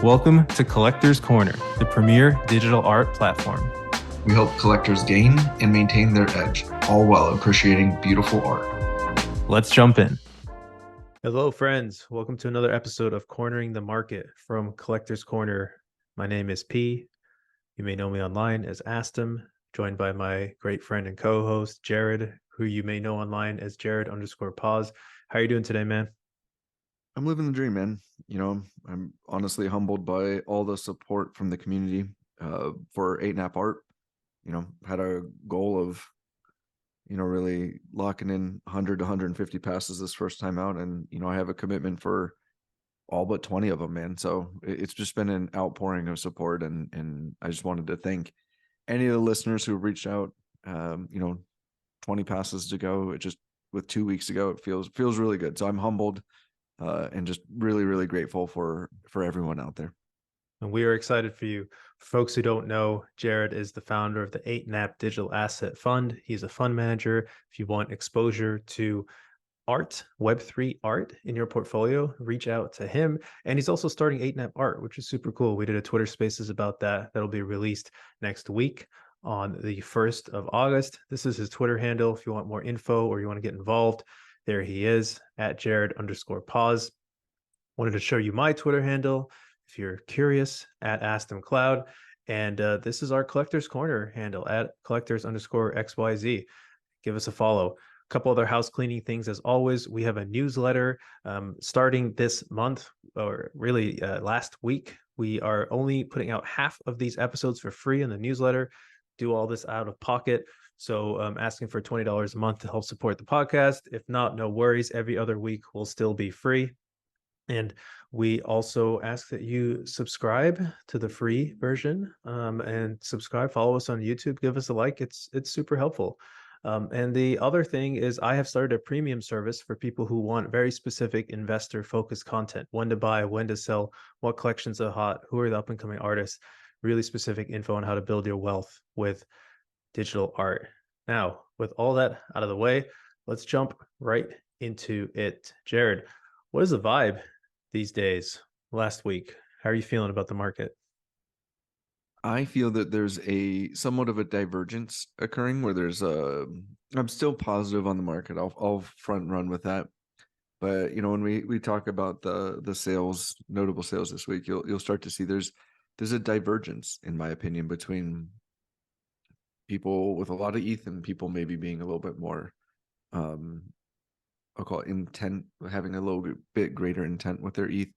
Welcome to Collector's Corner, the premier digital art platform. We help collectors gain and maintain their edge, all while appreciating beautiful art. Let's jump in. Hello, friends. Welcome to another episode of Cornering the Market from Collector's Corner. My name is P. You may know me online as Astum, joined by my great friend and co-host, Jared, who you may know online as Jared_Pause. How are you doing today, man? I'm living the dream, man. You know, I'm honestly humbled by all the support from the community for 8NAP art. You know, had a goal of, really locking in 100 to 150 passes this first time out. And, I have a commitment for all but 20 of them, man. So it's just been an outpouring of support. And I just wanted to thank any of the listeners who reached out. 20 passes to go. It just, with 2 weeks ago, it feels really good. So I'm humbled. And just really, really grateful for everyone out there. And we are excited for you. For folks who don't know, Jared is the founder of the 8NAP Digital Asset Fund. He's a fund manager. If you want exposure to art, Web3 art in your portfolio, reach out to him. And he's also starting 8NAP Art, which is super cool. We did a Twitter Spaces about that. That'll be released next week on the 1st of August. This is his Twitter handle. If you want more info or you want to get involved, there he is at Jared_Pause. Wanted to show you my Twitter handle if you're curious, at AstonCloud. And this is our Collector's Corner handle at Collectors_XYZ. Give us a follow. A couple other house cleaning things as always. We have a newsletter starting this month, or really last week. We are only putting out half of these episodes for free in the newsletter. Do all this out of pocket. So I'm asking for $20 a month to help support the podcast. If not, no worries. Every other week will still be free. And we also ask that you subscribe to the free version and subscribe, follow us on YouTube, give us a like. It's super helpful. And the other thing is I have started a premium service for people who want very specific investor focused content, when to buy, when to sell, what collections are hot, who are the up and coming artists, really specific info on how to build your wealth with digital art. Now, with all that out of the way, let's jump right into it. Jared, what is the vibe these days, last week? How are you feeling about the market? I feel that there's a somewhat of a divergence occurring where I'm still positive on the market. I'll front run with that. But, when we talk about the sales, notable sales this week, you'll start to see there's a divergence, in my opinion, between people with a lot of ETH and people maybe being a little bit more, I'll call it intent, having a little bit greater intent with their ETH.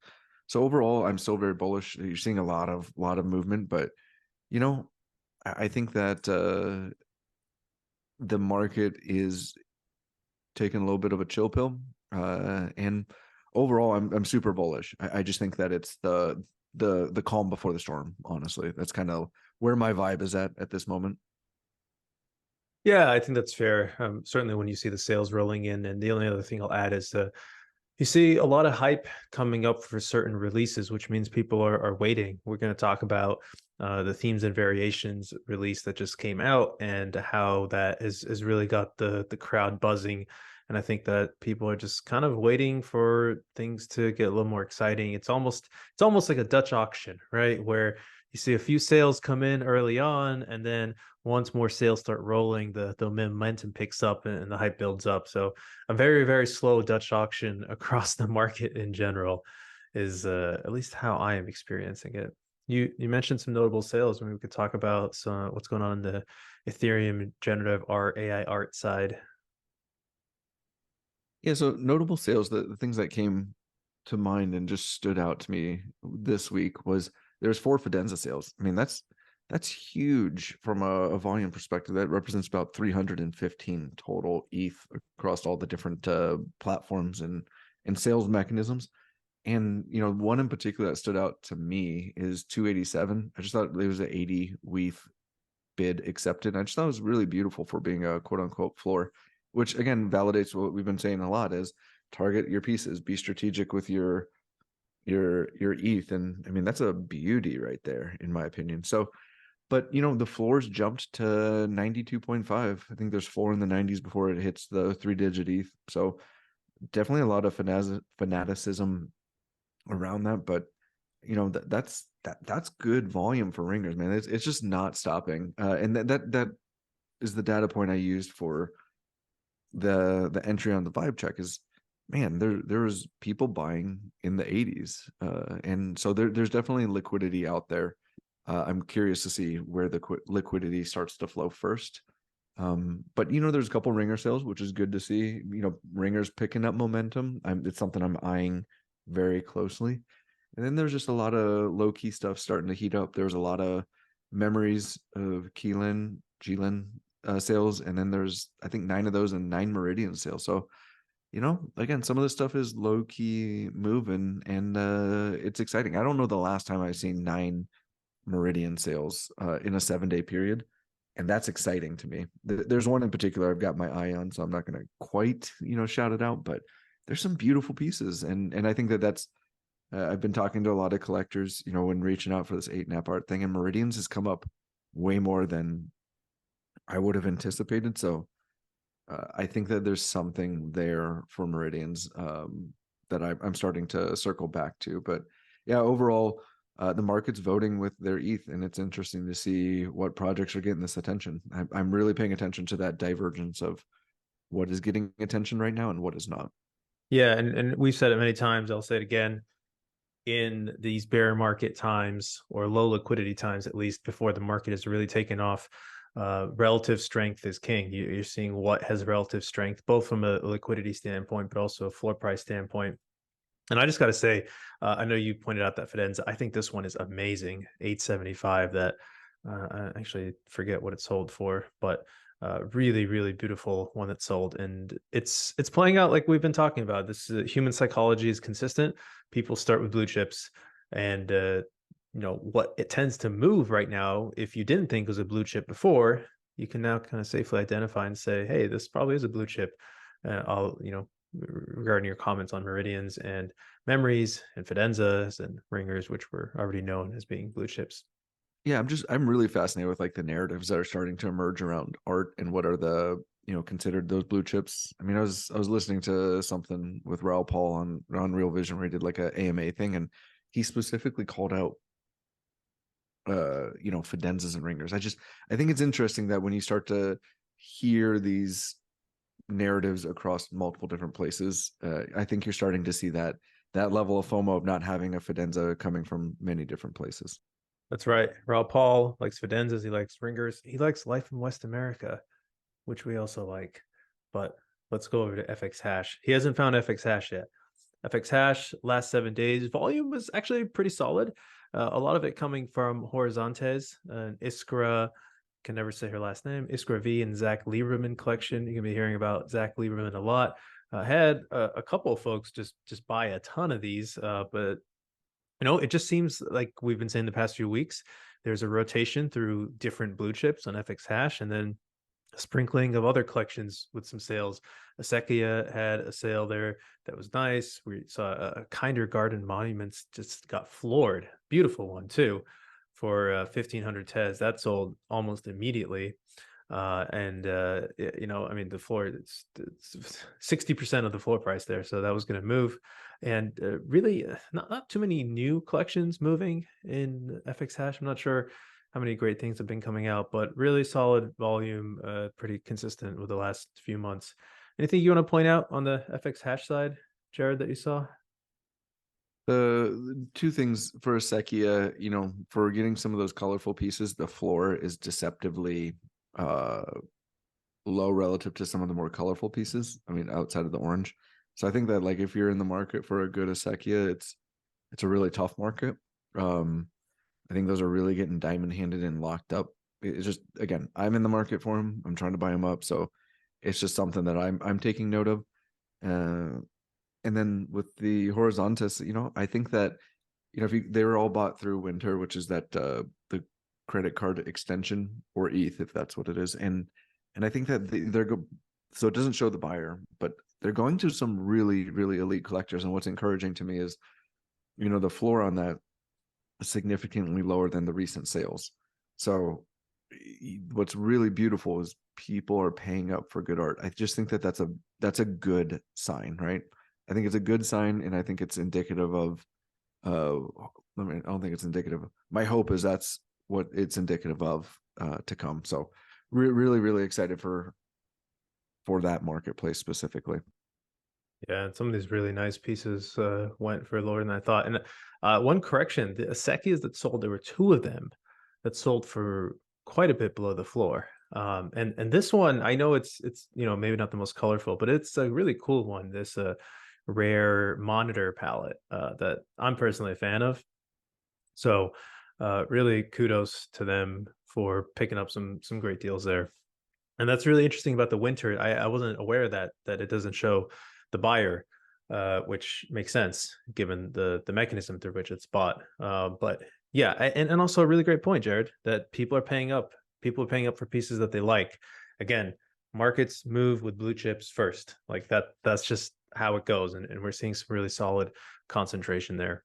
So overall, I'm still very bullish. You're seeing a lot of movement, but I think that the market is taking a little bit of a chill pill, and overall, I'm super bullish. I just think that it's the calm before the storm. Honestly, that's kind of where my vibe is at this moment. Yeah, I think that's fair. Certainly when you see the sales rolling in, and the only other thing I'll add is you see a lot of hype coming up for certain releases, which means people are waiting. We're going to talk about the Themes and Variations release that just came out and how that has really got the crowd buzzing. And I think that people are just kind of waiting for things to get a little more exciting. It's almost like a Dutch auction, right? Where you see a few sales come in early on, and then once more sales start rolling, the momentum picks up and the hype builds up. So a very, very slow Dutch auction across the market in general is at least how I am experiencing it. You mentioned some notable sales. Maybe we could talk about what's going on in the Ethereum generative art, AI art side. Yeah, so notable sales, the things that came to mind and just stood out to me this week was there's 4 Fidenza sales. I mean, that's huge from a volume perspective. That represents about 315 total ETH across all the different platforms and sales mechanisms. And one in particular that stood out to me is 287. I just thought there was an 80 ETH bid accepted. I just thought it was really beautiful for being a quote unquote floor, which again validates what we've been saying a lot: is target your pieces, be strategic with your ETH. And I mean, that's a beauty right there, in my opinion. So, but the floors jumped to 92.5. I think there's floor in the 90s before it hits the 3-digit ETH. So definitely a lot of fanaticism around that. But that's good volume for ringers, man. It's just not stopping. And that is the data point I used for the entry on the vibe check. Is, man, there was people buying in the 80s, and so there's definitely liquidity out there. I'm curious to see where the liquidity starts to flow first. But there's a couple ringer sales, which is good to see. Ringers picking up momentum. It's something I'm eyeing very closely. And then there's just a lot of low key stuff starting to heat up. There was a lot of memories of G-Lin sales, and then there's, I think, 9 of those and 9 Meridian sales. So again, some of this stuff is low key moving, and it's exciting. I don't know the last time I've seen 9 Meridian sales in a 7-day period, and that's exciting to me. There's one in particular I've got my eye on, so I'm not going to quite shout it out, but there's some beautiful pieces, and I think that's I've been talking to a lot of collectors when reaching out for this 8-nap art thing, and Meridians has come up way more than I would have anticipated. So I think that there's something there for Meridians that I'm starting to circle back to. But yeah, overall, the market's voting with their ETH, and it's interesting to see what projects are getting this attention. I'm really paying attention to that divergence of what is getting attention right now and what is not. Yeah, and we've said it many times. I'll say it again. In these bear market times, or low liquidity times, at least before the market has really taken off, relative strength is king. You're seeing what has relative strength, both from a liquidity standpoint, but also a floor price standpoint. And I just got to say, I know you pointed out that Fidenza. I think this one is amazing. 875. That I actually forget what it sold for, but really, really beautiful one that sold. And it's playing out like we've been talking about. This human psychology is consistent. People start with blue chips, and what it tends to move right now. If you didn't think it was a blue chip before, you can now kind of safely identify and say, hey, this probably is a blue chip. Regarding your comments on Meridians and memories and Fidenzas and ringers, which were already known as being blue chips. Yeah, I'm really fascinated with like the narratives that are starting to emerge around art and what are the considered those blue chips. I mean, I was listening to something with Raoul Paul on Real Vision where he did like a AMA thing, and he specifically called out Fidenzas and ringers. I think it's interesting that when you start to hear these narratives across multiple different places, I think you're starting to see that level of FOMO of not having a Fidenza coming from many different places. That's right. Raoul Paul likes Fidenzas. He likes ringers. He likes life in West America, which we also like. But let's go over to fxhash. He hasn't found fxhash yet. fxhash last 7 days volume was actually pretty solid. A lot of it coming from Horizontes and Iskra. Can never say her last name. Iskra V and Zach Lieberman collection. You're gonna be hearing about Zach Lieberman a lot. Had a couple of folks just buy a ton of these, but it just seems like we've been saying the past few weeks, there's a rotation through different blue chips on fxhash, and then a sprinkling of other collections with some sales. Acequia had a sale there that was nice. We saw a Kinder Garden Monuments just got floored. Beautiful one too, for 1,500 TES. That sold almost immediately. I mean, the floor, it's 60% of the floor price there. So that was going to move. And really not too many new collections moving in fxhash. I'm not sure how many great things have been coming out, but really solid volume, pretty consistent with the last few months. Anything you want to point out on the fxhash side, Jared, that you saw? The two things for Acequia, for getting some of those colorful pieces, the floor is deceptively low relative to some of the more colorful pieces. I mean, outside of the orange. So I think that like if you're in the market for a good Acequia, it's a really tough market. I think those are really getting diamond handed and locked up. It's just, again, I'm in the market for them. I'm trying to buy them up. So it's just something that I'm taking note of. And then with the Horizontes, I think that, if they were all bought through Winter, which is that the credit card extension, or ETH, if that's what it is. And I think that so it doesn't show the buyer, but they're going to some really, really elite collectors. And what's encouraging to me is, the floor on that is significantly lower than the recent sales. So what's really beautiful is people are paying up for good art. I just think that that's a good sign, right? I think it's a good sign, and I think it's indicative of I mean, I don't think it's indicative. My hope is that's what it's indicative of to come. So really, really excited for that marketplace specifically. Yeah, and some of these really nice pieces went for lower than I thought. And one correction, the Asekis that sold, there were two of them that sold for quite a bit below the floor. And this one, I know it's maybe not the most colorful, but it's a really cool one. This rare monitor palette that I'm personally a fan of. So really kudos to them for picking up some great deals there. And that's really interesting about the winter. I wasn't aware that it doesn't show the buyer, which makes sense given the mechanism through which it's bought. But yeah, and also a really great point, Jared, that people are paying up. People are paying up for pieces that they like. Again, markets move with blue chips first. Like that's just how it goes. And we're seeing some really solid concentration there.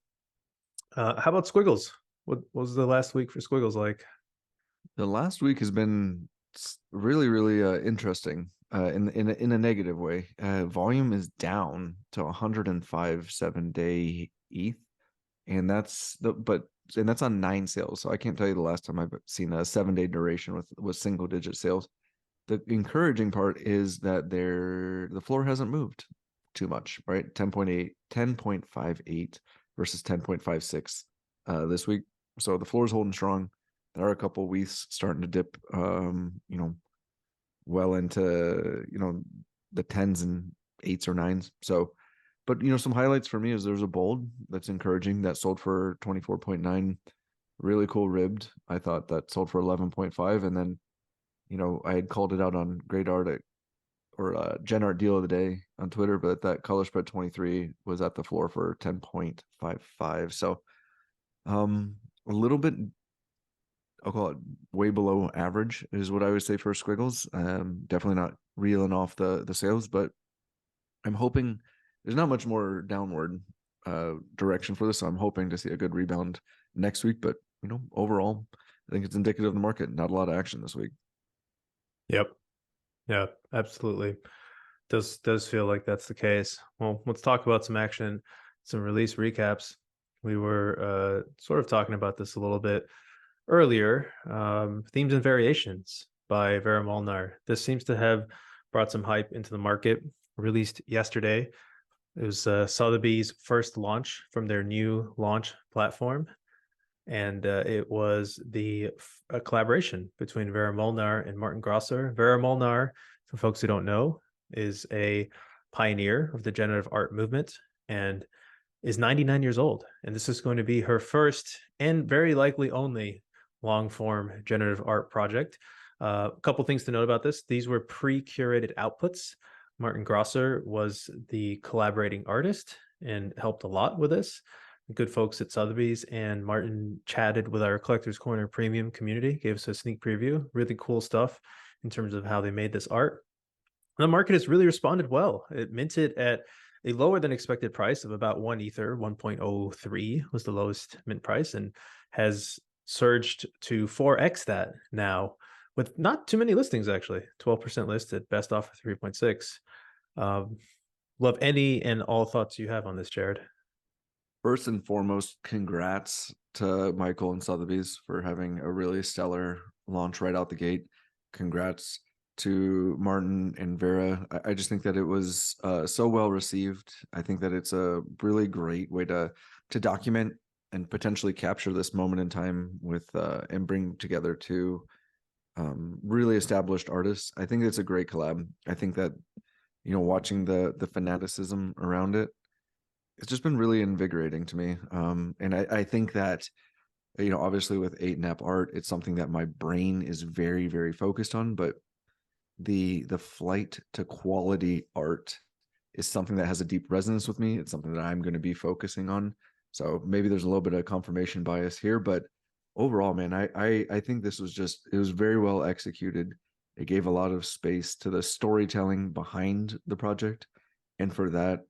How about Squiggles? What was the last week for Squiggles like? The last week has been really, really interesting in a negative way. Volume is down to 105 7-day ETH, and that's on 9 sales. So I can't tell you the last time I've seen a 7-day duration with single digit sales. The encouraging part is that the floor hasn't moved too much, right? 10.58 versus 10.56 this week. So the floor is holding strong. There are a couple of weeks starting to dip, well into, the 10s and 8s or 9s. So, but, some highlights for me is there's a bold that's encouraging that sold for 24.9, really cool ribbed. I thought that sold for 11.5. And then, I had called it out on Great Art or Gen Art Deal of the Day on Twitter, but that color spread 23 was at the floor for 10.55. So, a little bit, I'll call it way below average is what I would say for Squiggles. Definitely not reeling off the sales, but I'm hoping there's not much more downward direction for this. So I'm hoping to see a good rebound next week. But overall, I think it's indicative of the market. Not a lot of action this week. Yep. Yeah, absolutely. Does feel like that's the case. Well, let's talk about some action, some release recaps. We were sort of talking about this a little bit earlier. Themes and Variations by Vera Molnar. This seems to have brought some hype into the market. Released yesterday. It was Sotheby's first launch from their new launch platform. And it was a collaboration between Vera Molnar and Martin Grosser. Vera Molnar, for folks who don't know, is a pioneer of the generative art movement and is 99 years old. And this is going to be her first and very likely only long-form generative art project. A couple things to note about this. These were pre-curated outputs. Martin Grosser was the collaborating artist and helped a lot with this. Good folks at Sotheby's, and Martin chatted with our Collector's Corner premium community, gave us a sneak preview. Really cool stuff in terms of how they made this art. The market has really responded well. It minted at a lower than expected price of about 1 Ether, 1.03 was the lowest mint price, and has surged to 4x that now with not too many listings, actually. 12% listed, best offer 3.6. Love any and all thoughts you have on this, Jared. First and foremost, congrats to Michael and Sotheby's for having a really stellar launch right out the gate. Congrats to Martin and Vera. I just think that it was so well received. I think that it's a really great way to document and potentially capture this moment in time with and bring together two really established artists. I think it's a great collab. I think that watching the fanaticism around it, it's just been really invigorating to me. And I think that, obviously with 8-nap art, it's something that my brain is very, very focused on, but the flight to quality art is something that has a deep resonance with me. It's something that I'm going to be focusing on. So maybe there's a little bit of confirmation bias here, but overall, man, I think this was it was very well executed. It gave a lot of space to the storytelling behind the project. And for that,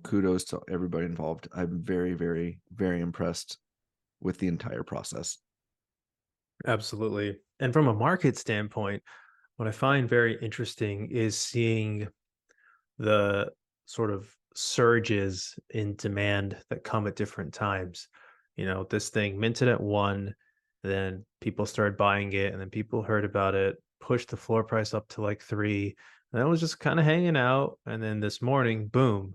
kudos to everybody involved. I'm very, very, very impressed with the entire process. Absolutely. And from a market standpoint, what I find very interesting is seeing the sort of surges in demand that come at different times. This thing minted at 1, then people started buying it, and then people heard about it, pushed the floor price up to like 3, and that was just kind of hanging out. And then this morning, boom,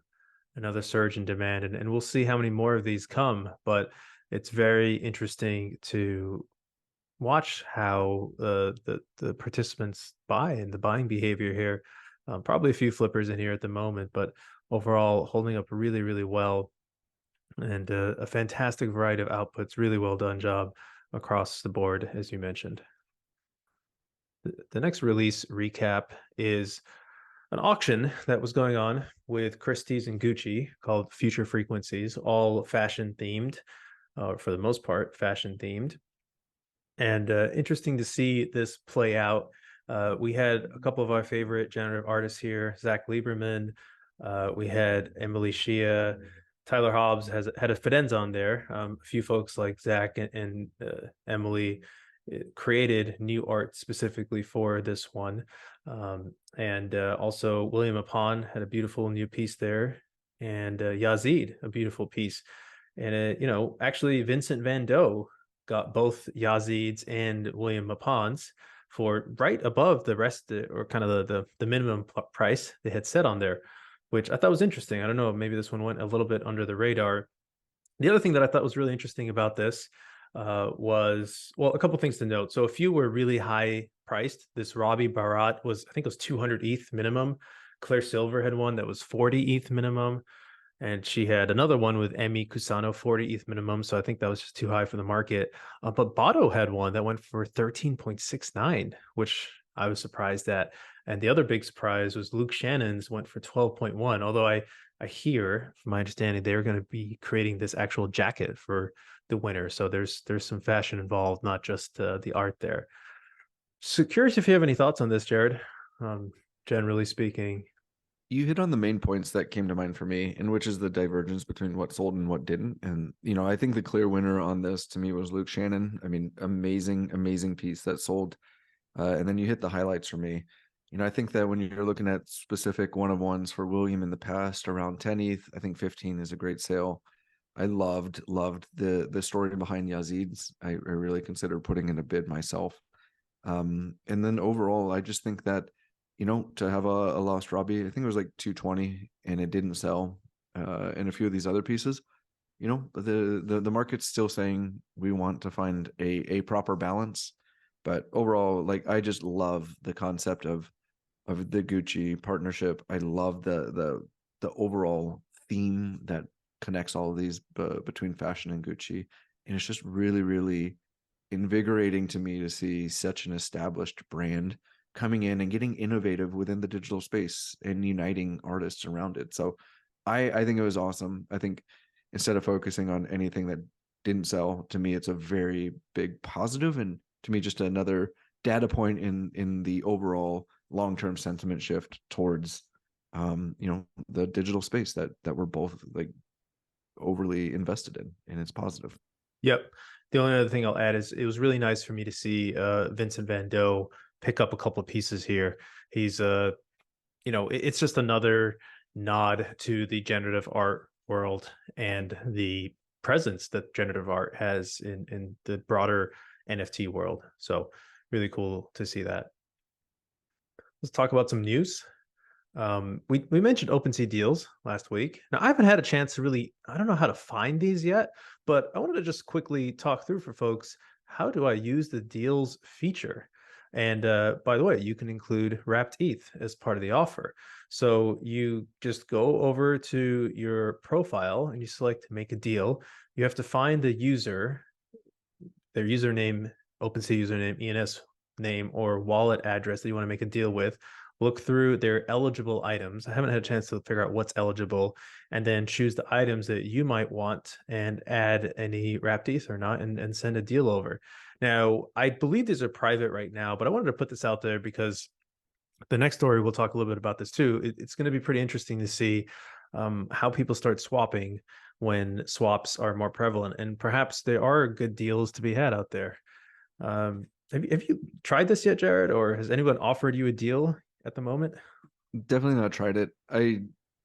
another surge in demand, and we'll see how many more of these come. But it's very interesting to watch how the participants buy and the buying behavior here. Probably a few flippers in here at the moment, but overall holding up really, really well, and a fantastic variety of outputs. Really well done job across the board, as you mentioned. The next release recap is an auction that was going on with Christie's and Gucci called Future Frequencies, all fashion themed, for the most part, fashion themed. And interesting to see this play out. We had a couple of our favorite generative artists here, Zach Lieberman. We had Emily Shia. Tyler Hobbs had a Fidenza on there. A few folks like Zach and Emily created new art specifically for this one. And also William Apon had a beautiful new piece there. And Yazid, a beautiful piece. And, actually Vincent Van Gogh got both Yazid's and William Apon's for right above the rest, or kind of the minimum price they had set on there, which I thought was interesting. I don't know, maybe this one went a little bit under the radar. The other thing that I thought was really interesting about this was, well, a couple things to note. So a few were really high priced. This Robbie Barat was, I think it was 200 ETH minimum. Claire Silver had one that was 40 ETH minimum. And she had another one with Emmy Cusano, 40 ETH minimum. So I think that was just too high for the market. But Botto had one that went for 13.69, which I was surprised at. And the other big surprise was Luke Shannon's went for 12.1. Although I hear, from my understanding, they're going to be creating this actual jacket for the winner. So there's some fashion involved, not just the art there. So curious if you have any thoughts on this, Jared, generally speaking. You hit on the main points that came to mind for me, and which is the divergence between what sold and what didn't. And, I think the clear winner on this to me was Luke Shannon. I mean, amazing piece that sold. And then you hit the highlights for me. I think that when you're looking at specific one-of-ones for William in the past, around 10 ETH, I think 15 is a great sale. I loved the story behind Yazid's. I really considered putting in a bid myself. And then overall, I just think that, to have a lost Robbie, I think it was like 220 and it didn't sell. And a few of these other pieces, the market's still saying we want to find a proper balance. But overall, like, I just love the concept of the Gucci partnership. I love the overall theme that connects all of these between fashion and Gucci. And it's just really, really invigorating to me to see such an established brand coming in and getting innovative within the digital space and uniting artists around it. So I think it was awesome. I think instead of focusing on anything that didn't sell, to me, it's a very big positive, and to me, just another data point in the overall long-term sentiment shift towards the digital space that we're both like overly invested in, and it's positive. Yep. The only other thing I'll add is it was really nice for me to see Vincent Van Gogh pick up a couple of pieces here. He's it's just another nod to the generative art world and the presence that generative art has in the broader NFT world. So really cool to see that. Let's talk about some news. We mentioned OpenSea deals last week. Now, I haven't had a chance to really, I don't know how to find these yet, but I wanted to just quickly talk through for folks, how do I use the deals feature? And by the way, you can include wrapped ETH as part of the offer. So you just go over to your profile and you select make a deal. You have to find the user, their username, OpenSea username, ENS name, or wallet address that you want to make a deal with. Look through their eligible items. I haven't had a chance to figure out what's eligible, and then choose the items that you might want and add any wrapped ETH or not, and send a deal over. Now, I believe these are private right now, but I wanted to put this out there because the next story, we'll talk a little bit about this too. It's going to be pretty interesting to see how people start swapping when swaps are more prevalent, and perhaps there are good deals to be had out there. Have you tried this yet, Jared, or has anyone offered you a deal at the moment? Definitely not tried it. I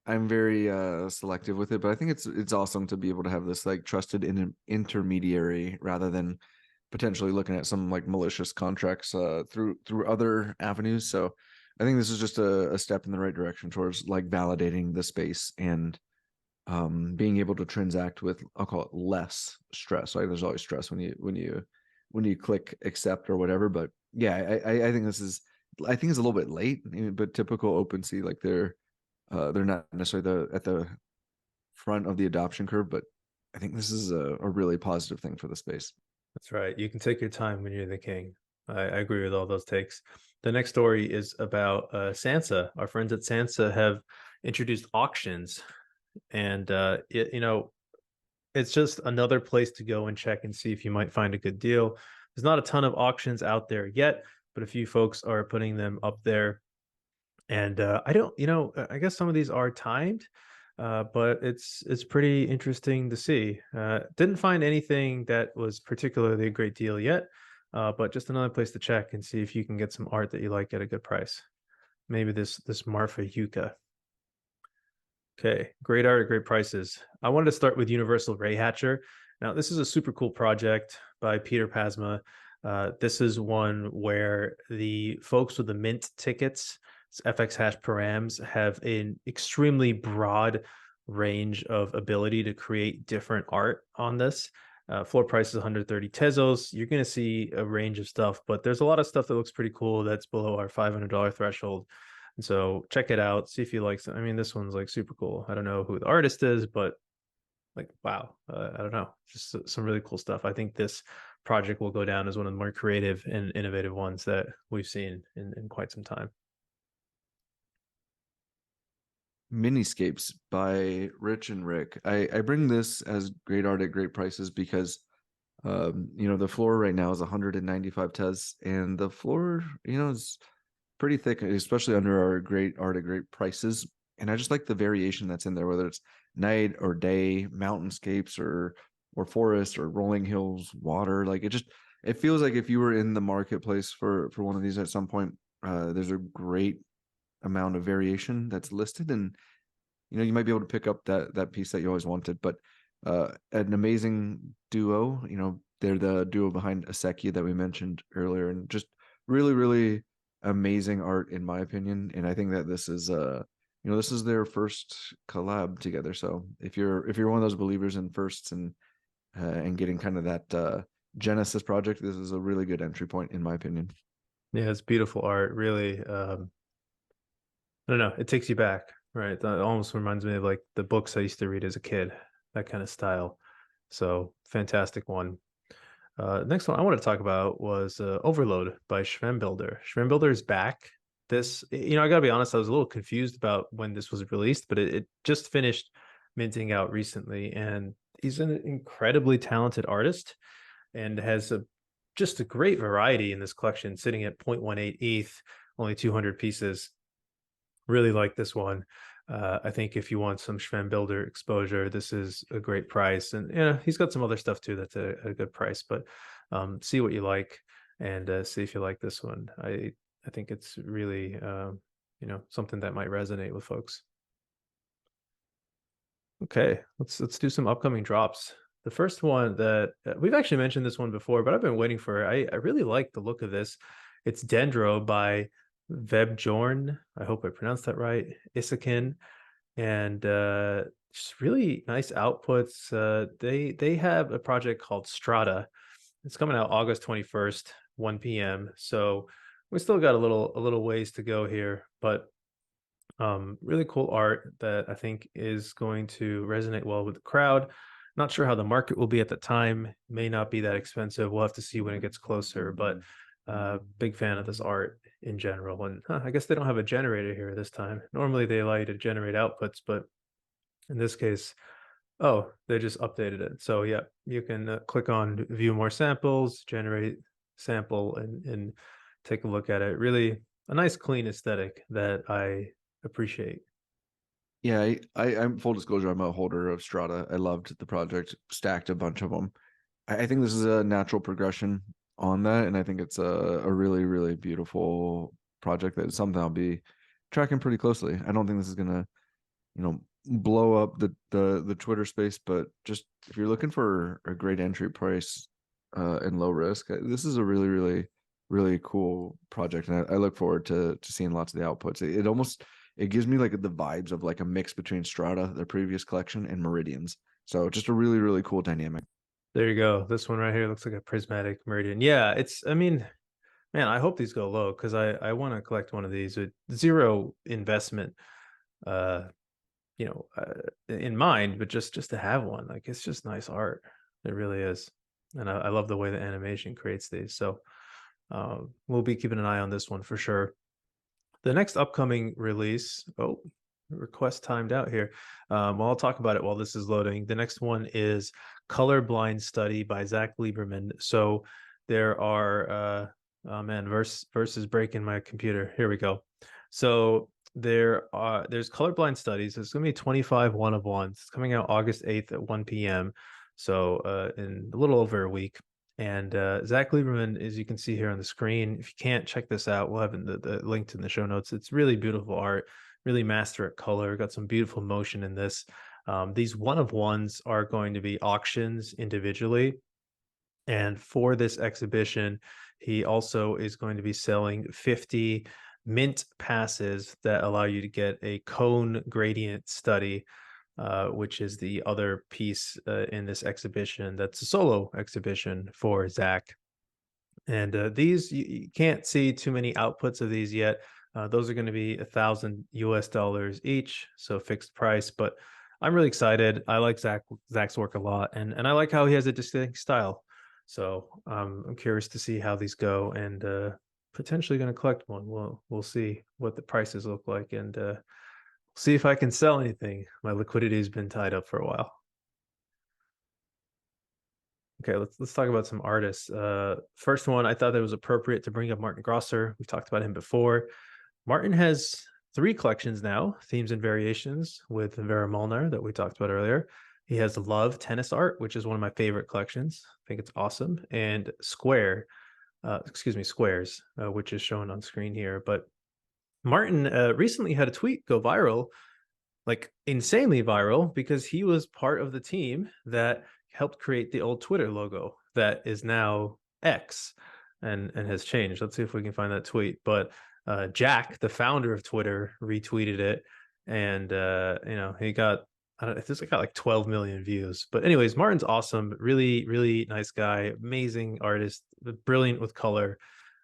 I'm very selective with it, but I think it's awesome to be able to have this like trusted intermediary rather than potentially looking at some like malicious contracts through other avenues. So I think this is just a step in the right direction towards like validating the space and being able to transact with, I'll call it, less stress. Like there's always stress when you click accept or whatever, but yeah, I think this is, I think it's a little bit late, but typical OpenSea, like they're not necessarily at the front of the adoption curve, but I think this is a really positive thing for the space. That's right. You can take your time when you're the king. I agree with all those takes. The next story is about Sansa. Our friends at Sansa have introduced auctions, and it's just another place to go and check and see if you might find a good deal. There's not a ton of auctions out there yet, but a few folks are putting them up there. And I don't, I guess some of these are timed, but it's pretty interesting to see. Didn't find anything that was particularly a great deal yet, but just another place to check and see if you can get some art that you like at a good price. Maybe this Marfa Yucca. Okay, great art at great prices. I wanted to start with Universal Ray Hatcher. Now, this is a super cool project by Peter Pasma. This is one where the folks with the mint tickets, fxhash params, have an extremely broad range of ability to create different art on this. Floor price is 130 tezos. You're going to see a range of stuff, but there's a lot of stuff that looks pretty cool that's below our $500 threshold. And so check it out, see if you like it. I mean, this one's like super cool. I don't know who the artist is, but like, wow, I don't know, just some really cool stuff. I think this project will go down as one of the more creative and innovative ones that we've seen in quite some time. Miniscapes by Rich and Rick. I bring this as great art at great prices because the floor right now is 195 tes, and the floor, is pretty thick, especially under our great art at great prices. And I just like the variation that's in there, whether it's night or day, mountainscapes or forest or rolling hills, water. Like it feels like if you were in the marketplace for one of these at some point, there's a great amount of variation that's listed, and you might be able to pick up that piece that you always wanted. But an amazing duo, they're the duo behind Aseki that we mentioned earlier, and just really, really amazing art in my opinion. And I think that this is this is their first collab together. So if you're one of those believers in firsts and getting kind of that Genesis project, this is a really good entry point in my opinion. Yeah, it's beautiful art. Really, I don't know, it takes you back, right? It almost reminds me of like the books I used to read as a kid, that kind of style. So fantastic one. Next one I want to talk about was Overload by Schwembuilder. Schwembuilder is back. This, I gotta be honest, I was a little confused about when this was released, but it just finished minting out recently, and he's an incredibly talented artist and has just a great variety in this collection, sitting at 0.18 ETH, only 200 pieces. Really like this one. I think if you want some Schwembuilder exposure, this is a great price. And he's got some other stuff too that's a good price, but see what you like and see if you like this one. I think it's really something that might resonate with folks. Okay, let's do some upcoming drops. The first one that we've actually mentioned this one before, but I've been waiting for it. I really like the look of this. It's Dendro by Webjorn. I hope I pronounced that right. Isakin. And just really nice outputs. They have a project called Strata. It's coming out August 21st, 1 p.m. So we still got a little ways to go here, but really cool art that I think is going to resonate well with the crowd. Not sure how the market will be at the time. May not be that expensive. We'll have to see when it gets closer, but big fan of this art in general. And I guess they don't have a generator here this time. Normally they allow you to generate outputs, but in this case, oh, they just updated it. So yeah, you can click on view more samples, generate sample, and take a look at it. Really a nice clean aesthetic that I appreciate. Yeah, I'm full disclosure, I'm a holder of Strata. I loved the project, stacked a bunch of them. I think this is a natural progression on that, and I think it's a really, really beautiful project that is something I'll be tracking pretty closely. I don't think this is gonna blow up the Twitter space, but just if you're looking for a great entry price and low risk, this is a really, really, really cool project, and I look forward to seeing lots of the outputs. It gives me like the vibes of like a mix between Strata, their previous collection, and Meridians. So just a really, really cool dynamic. There you go. This one right here looks like a prismatic meridian. Yeah, I mean, man, I hope these go low because I want to collect one of these with zero investment, uh, in mind, but just to have one. Like it's just nice art. It really is, and I love the way the animation creates these. So we'll be keeping an eye on this one for sure. The next upcoming release. Oh, request timed out here. Well, I'll talk about it while this is loading. The next one is Colorblind Study by Zach Lieberman. So there are oh man, verse is breaking my computer. Here we go. So there's Colorblind Studies. It's gonna be 25 one of ones. It's coming out August 8th at 1 p.m. So in a little over a week. And Zach Lieberman, as you can see here on the screen, if you can't check this out, we'll have the linked in the show notes. It's really beautiful art, really master at color. Got some beautiful motion in this. These one of ones are going to be auctions individually. And for this exhibition, he also is going to be selling 50 mint passes that allow you to get a cone gradient study, which is the other piece in this exhibition. That's a solo exhibition for Zach. And these, you can't see too many outputs of these yet. Those are going to be $1,000 each, so fixed price. But I'm really excited. I like Zach's work a lot, and I like how he has a distinct style. So I'm curious to see how these go, and potentially going to collect one. We'll see what the prices look like, and see if I can sell anything. My liquidity has been tied up for a while. Okay, let's talk about some artists. First one, I thought that it was appropriate to bring up Martin Grosser. We've talked about him before. Martin has 3 collections now, Themes and Variations with Vera Molnar that we talked about earlier. He has Love Tennis Art, which is one of my favorite collections. I think it's awesome. And Squares, which is shown on screen here. But Martin recently had a tweet go viral, like insanely viral, because he was part of the team that helped create the old Twitter logo that is now X and has changed. Let's see if we can find that tweet. But Jack, the founder of Twitter, retweeted it, and he got, I don't know, this got like 12 million views. But anyways, Martin's awesome, really, really nice guy, amazing artist, brilliant with color.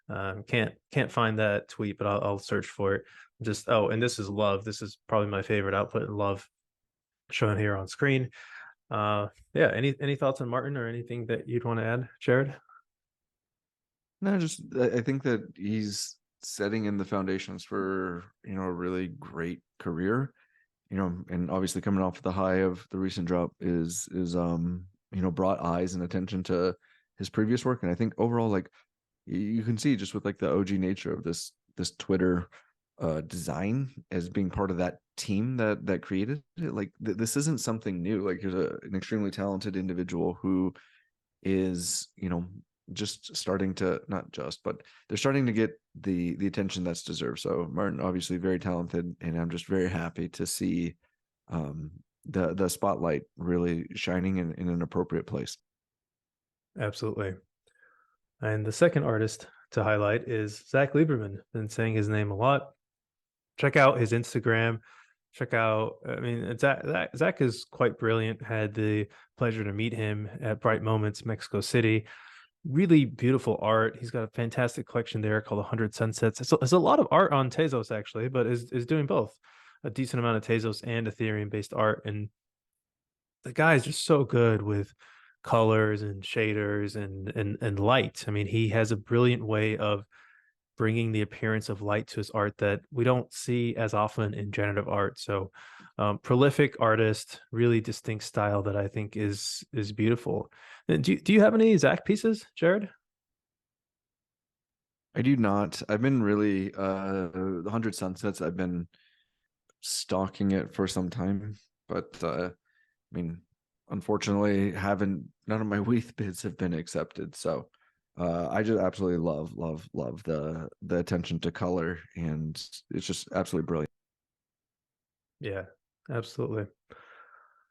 Can't find that tweet, but I'll search for it. And this is Love. This is probably my favorite output in Love, shown here on screen. Yeah, any thoughts on Martin or anything that you'd want to add, Jared? No, just I think that he's setting in the foundations for a really great career, and obviously coming off the high of the recent drop is brought eyes and attention to his previous work. And I think overall, like, you can see just with like the OG nature of this Twitter design as being part of that team that created it. Like this isn't something new. Like here's an extremely talented individual who is just starting to, not just, but they're starting to get the attention that's deserved. So Martin, obviously very talented, and I'm just very happy to see the spotlight really shining in an appropriate place. Absolutely. And the second artist to highlight is Zach Lieberman. Been saying his name a lot. Check out his Instagram. Zach is quite brilliant. Had the pleasure to meet him at Bright Moments, Mexico City. Really beautiful art. He's got a fantastic collection there called 100 Sunsets. It's a lot of art on Tezos, actually, but is doing both. A decent amount of Tezos and Ethereum-based art. And the guy is just so good with colors and shaders and light. I mean, he has a brilliant way of bringing the appearance of light to his art that we don't see as often in generative art. So prolific artist, really distinct style that I think is beautiful. And do you have any Zach pieces, Jared? I do not. I've been really the 100 Sunsets, I've been stalking it for some time, but unfortunately none of my WETH bids have been accepted. So I just absolutely love the attention to color, and it's just absolutely brilliant. Yeah, Absolutely.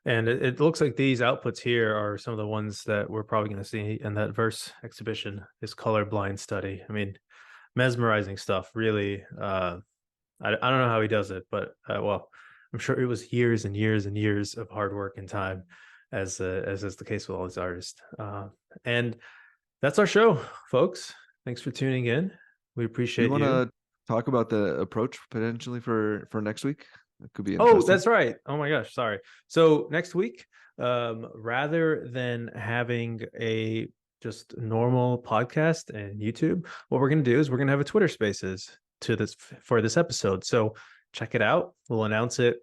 And it looks like these outputs here are some of the ones that we're probably going to see in that verse exhibition, this colorblind study. I mean, mesmerizing stuff, really. I don't know how he does it, but well, I'm sure it was years and years and years of hard work and time, as is the case with all these artists. And that's our show, folks. Thanks for tuning in. We appreciate You want you. to talk about the approach potentially for next week? It could be Oh, interesting. that's right. Oh my gosh, sorry. So next week, rather than having a just normal podcast and YouTube, what we're going to do is we're going to have a Twitter Spaces for this episode. So check it out. We'll announce it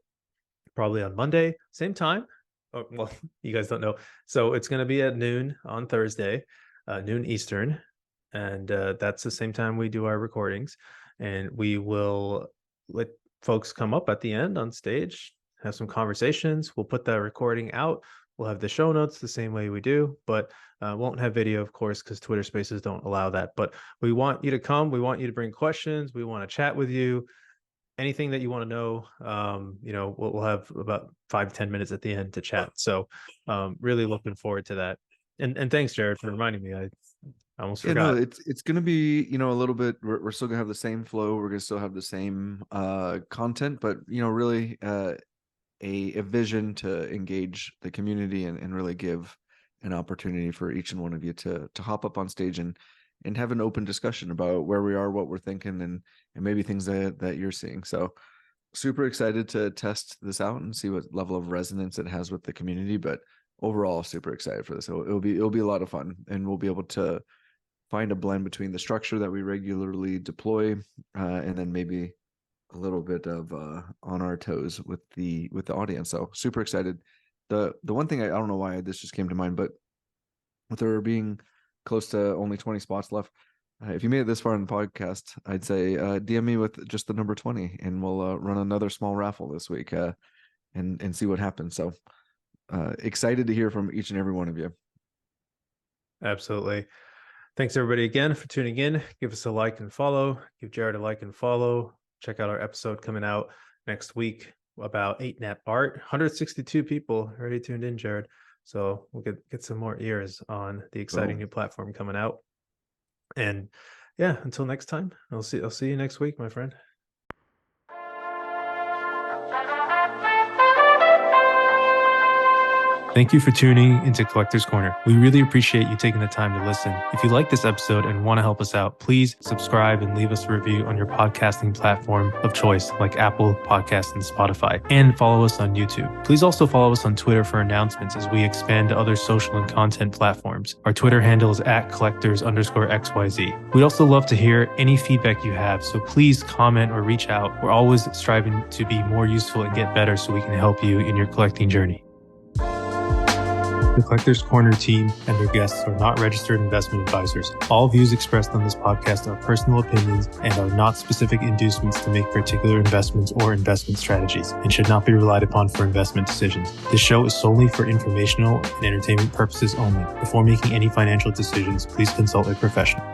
probably on Monday, same time. Oh, well, you guys don't know. So it's going to be at noon on Thursday, noon Eastern. And that's the same time we do our recordings. And we will let folks come up at the end on stage, have some conversations. We'll put that recording out. We'll have the show notes the same way we do, but won't have video, of course, because Twitter Spaces don't allow that. But we want you to come. We want you to bring questions. We want to chat with you. Anything that you want to know, we'll have about 5 to 10 minutes at the end to chat. So really looking forward to that. And thanks, Jared, for reminding me. I almost forgot. No, it's going to be, a little bit, we're still going to have the same flow. We're going to still have the same content, but, really a vision to engage the community and really give an opportunity for each and one of you to hop up on stage and have an open discussion about where we are, what we're thinking, and maybe things that you're seeing. So super excited to test this out and see what level of resonance it has with the community. But overall, super excited for this. So it'll be a lot of fun, and we'll be able to find a blend between the structure that we regularly deploy and then maybe a little bit of on our toes with the audience. So super excited. The one thing I don't know why this just came to mind, but with there being close to only 20 spots left, if you made it this far in the podcast, I'd say DM me with just the number 20, and we'll run another small raffle this week and see what happens. So excited to hear from each and every one of you. Absolutely. Thanks everybody again for tuning in. Give us a like and follow. Give Jared a like and follow. Check out our episode coming out next week about 8-nap art. 162 people already tuned in, Jared. So we'll get some more ears on the exciting new platform coming out. And yeah, until next time, I'll see you next week, my friend. Thank you for tuning into Collector's Corner. We really appreciate you taking the time to listen. If you like this episode and want to help us out, please subscribe and leave us a review on your podcasting platform of choice, like Apple Podcasts and Spotify, and follow us on YouTube. Please also follow us on Twitter for announcements as we expand to other social and content platforms. Our Twitter handle is @collectors_XYZ. We'd also love to hear any feedback you have, so please comment or reach out. We're always striving to be more useful and get better so we can help you in your collecting journey. The Collector's Corner team and their guests are not registered investment advisors. All views expressed on this podcast are personal opinions and are not specific inducements to make particular investments or investment strategies, and should not be relied upon for investment decisions. This show is solely for informational and entertainment purposes only. Before making any financial decisions, please consult a professional.